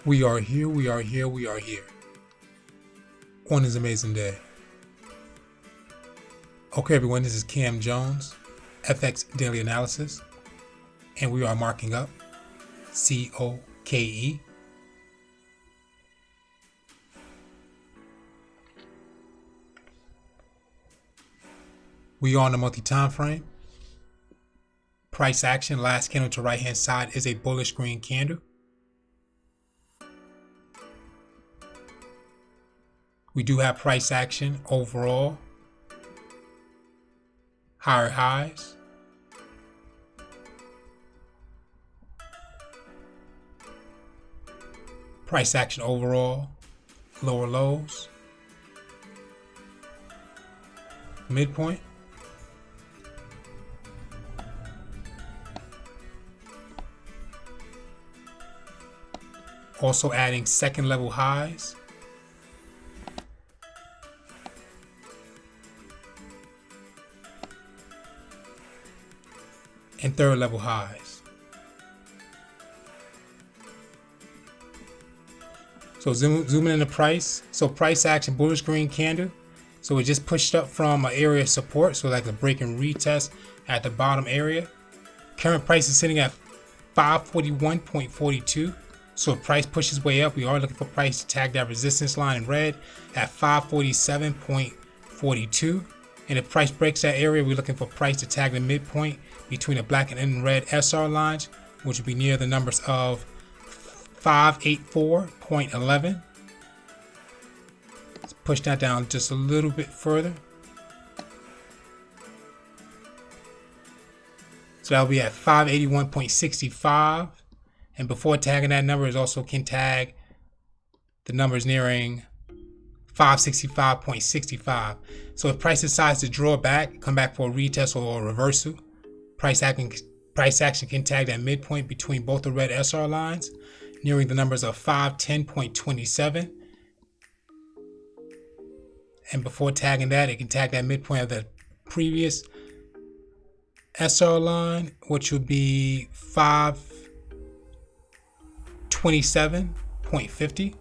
We are here, we are here, we are here on this amazing day. Okay, everyone, this is Cam Jones, FX Daily Analysis, and we are marking up COKE. We are on the monthly time frame. Price action, last candle to right hand side is a bullish green candle. We do have price action overall, higher highs, price action overall, lower lows, midpoint, also adding second level highs, and third level highs. So zooming in the price. So price action, bullish green candle. So it just pushed up from an area of support. So like a break and retest at the bottom area. Current price is sitting at 541.42. So if price pushes way up, we are looking for price to tag that resistance line in red at 547.42. And if price breaks that area, we're looking for price to tag the midpoint between the black and red SR lines, which would be near the numbers of 584.11. Let's push that down just a little bit further. So that'll be at 581.65. And before tagging that number, is also can tag the numbers nearing 565.65. So if price decides to draw back, come back for a retest or a reversal, price action can tag that midpoint between both the red SR lines, nearing the numbers of 510.27. And before tagging that, it can tag that midpoint of the previous SR line, which would be 527.50.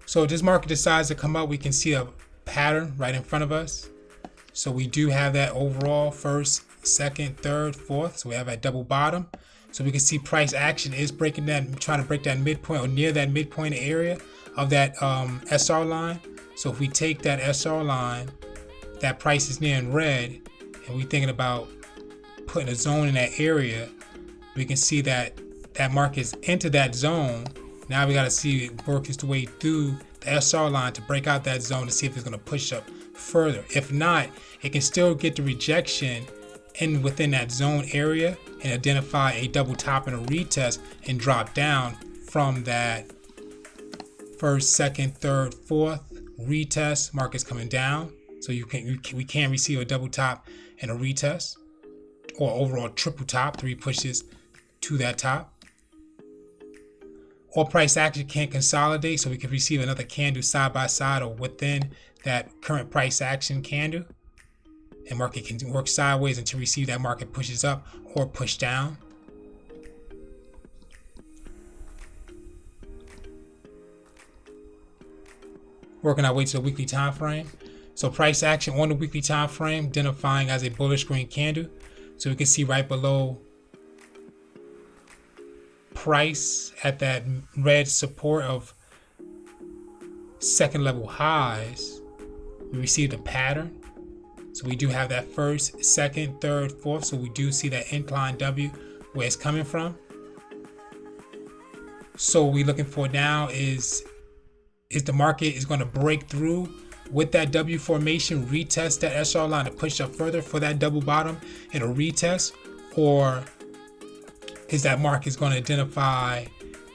So if this market decides to come up, we can see a pattern right in front of us. So we do have that overall first, second, third, fourth. So we have that double bottom. So we can see price action is breaking that, trying to break that midpoint or near that midpoint area of that SR line. So if we take that SR line, that price is near in red, and we're thinking about putting a zone in that area, we can see that that market is into that zone. Now we got to see it work its way through the SR line to break out that zone to see if it's going to push up further. If not, it can still get the rejection in within that zone area and identify a double top and a retest and drop down from that first, second, third, fourth retest. Market's coming down, so we can receive a double top and a retest, or overall triple top, 3 pushes to that top. Or price action can consolidate, so we can receive another candle side by side or within that current price action candle, and market can work sideways until we see that market pushes up or push down. Working our way to the weekly time frame. So price action on the weekly time frame, identifying as a bullish green candle. So we can see right below price at that red support of second level highs, we received a pattern. So we do have that first, second, third, fourth. So we do see that incline W where it's coming from. So what we're looking for now is the market is going to break through with that W formation, retest that SR line to push up further for that double bottom and a retest, or is that market going to identify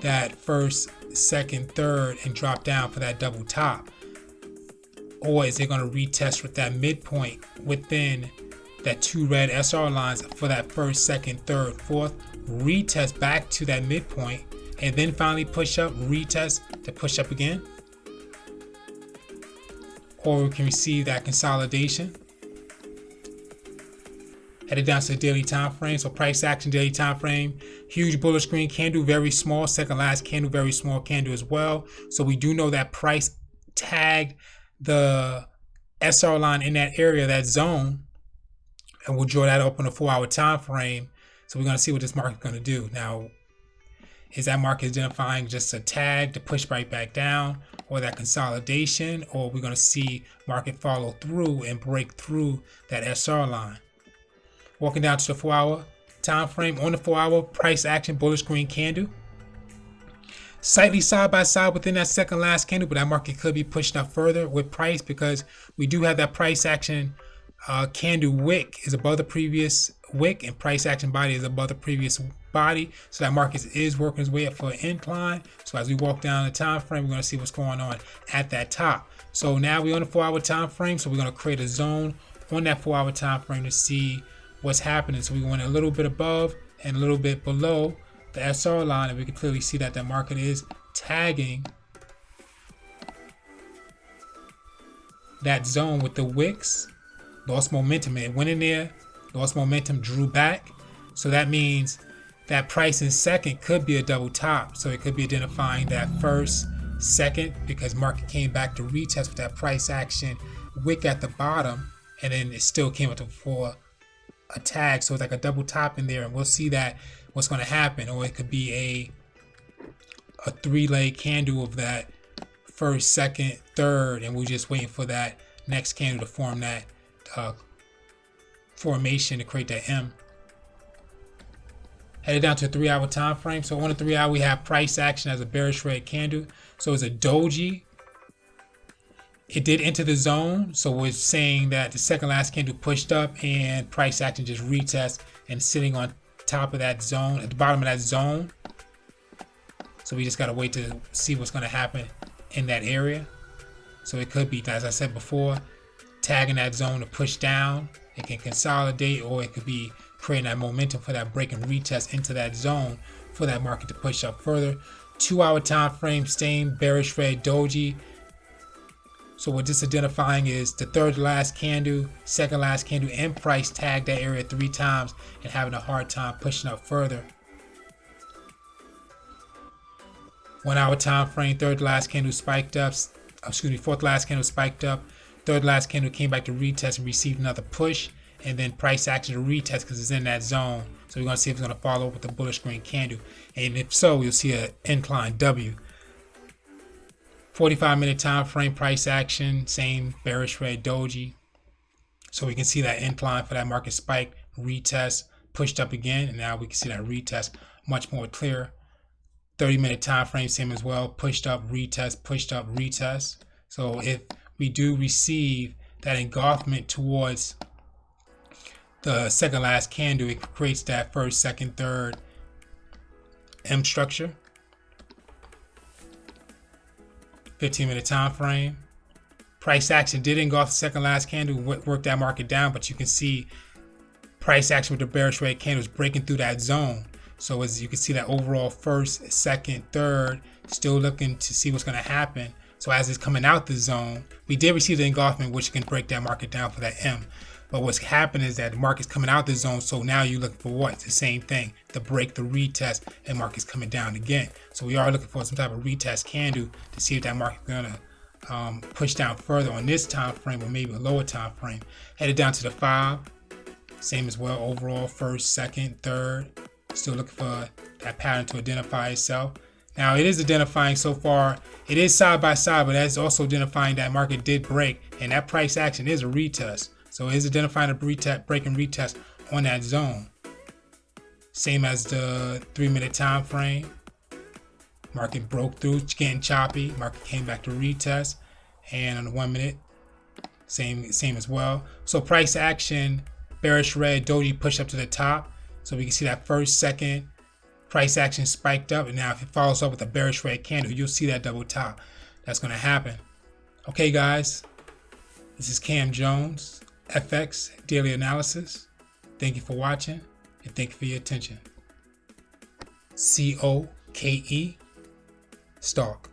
that first, second, third and drop down for that double top? Or is it going to retest with that midpoint within that 2 red SR lines for that first, second, third, fourth, retest back to that midpoint, and then finally push up, retest to push up again? Or we can receive that consolidation Headed down to the daily time frame. So price action daily time frame, huge bullish green candle, very small. Second last candle, very small candle as well. So we do know that price tagged the SR line in that area, that zone, and we'll draw that up on a 4-hour time frame. So we're going to see what this market's going to do. Now, is that market identifying just a tag to push right back down, or that consolidation, or we're going to see market follow through and break through that SR line? Walking down to the 4-hour time frame. On the 4-hour, price action bullish green candle, slightly side by side within that second last candle, but that market could be pushed up further with price because we do have that price action candle wick is above the previous wick, and price action body is above the previous body. So that market is working its way up for an incline. So as we walk down the time frame, we're going to see what's going on at that top. So now we're on the 4-hour time frame. So we're going to create a zone on that 4-hour time frame to see what's happening. So we went a little bit above and a little bit below the SR line, and we can clearly see that the market is tagging that zone with the wicks. Lost momentum. It went in there, lost momentum, drew back. So that means that price in second could be a double top. So it could be identifying that first, second, because market came back to retest with that price action wick at the bottom, and then it still came up for a tag. So it's like a double top in there, and we'll see that what's going to happen. Or it could be a 3-leg candle of that first, second, third, and we're just waiting for that next candle to form that formation to create that M. Headed down to a 3-hour time frame. So on the 3-hour, we have price action as a bearish red candle. So it's a doji. It did enter the zone, so we're saying that the second last candle pushed up and price action just retest and sitting on top of that zone, at the bottom of that zone. So we just gotta wait to see what's gonna happen in that area. So it could be, as I said before, tagging that zone to push down. It can consolidate, or it could be creating that momentum for that break and retest into that zone for that market to push up further. 2-hour time frame, same bearish red doji. So what this identifying is the third last candle, second last candle, and price tag that area 3 times and having a hard time pushing up further. 1-hour time frame, third last candle spiked up, fourth last candle spiked up, third last candle came back to retest and received another push, and then price action to retest because it's in that zone. So we're going to see if it's going to follow up with the bullish green candle, and if so, you'll see an incline W. 45-minute time frame, price action, same bearish red doji. So we can see that incline for that market spike, retest, pushed up again, and now we can see that retest much more clear. 30-minute time frame, same as well, pushed up, retest, pushed up, retest. So if we do receive that engulfment towards the second last candle, it creates that first, second, third M structure. 15-minute time frame. Price action did engulf the second last candle, work that market down, but you can see price action with the bearish red candles breaking through that zone. So as you can see that overall first, second, third, still looking to see what's going to happen. So as it's coming out the zone, we did receive the engulfment, which can break that market down for that M. But what's happened is that the market's coming out the zone, so now you're looking for what? It's the same thing, the break, the retest, and market's coming down again. So we are looking for some type of retest candle to see if that market's gonna push down further on this time frame or maybe a lower time frame. Headed down to the 5, same as well. Overall, first, second, third, still looking for that pattern to identify itself. Now it is identifying so far, it is side by side, but that's also identifying that market did break, and that price action is a retest. So it is identifying a break and retest on that zone. Same as the 3-minute time frame. Market broke through, getting choppy. Market came back to retest. And on the 1 minute, same as well. So price action, bearish red, doji push up to the top. So we can see that first, second, price action spiked up. And now if it follows up with a bearish red candle, you'll see that double top. That's going to happen. Okay, guys. This is Cam Jones, FX Daily Analysis. Thank you for watching and thank you for your attention. COKE Stock.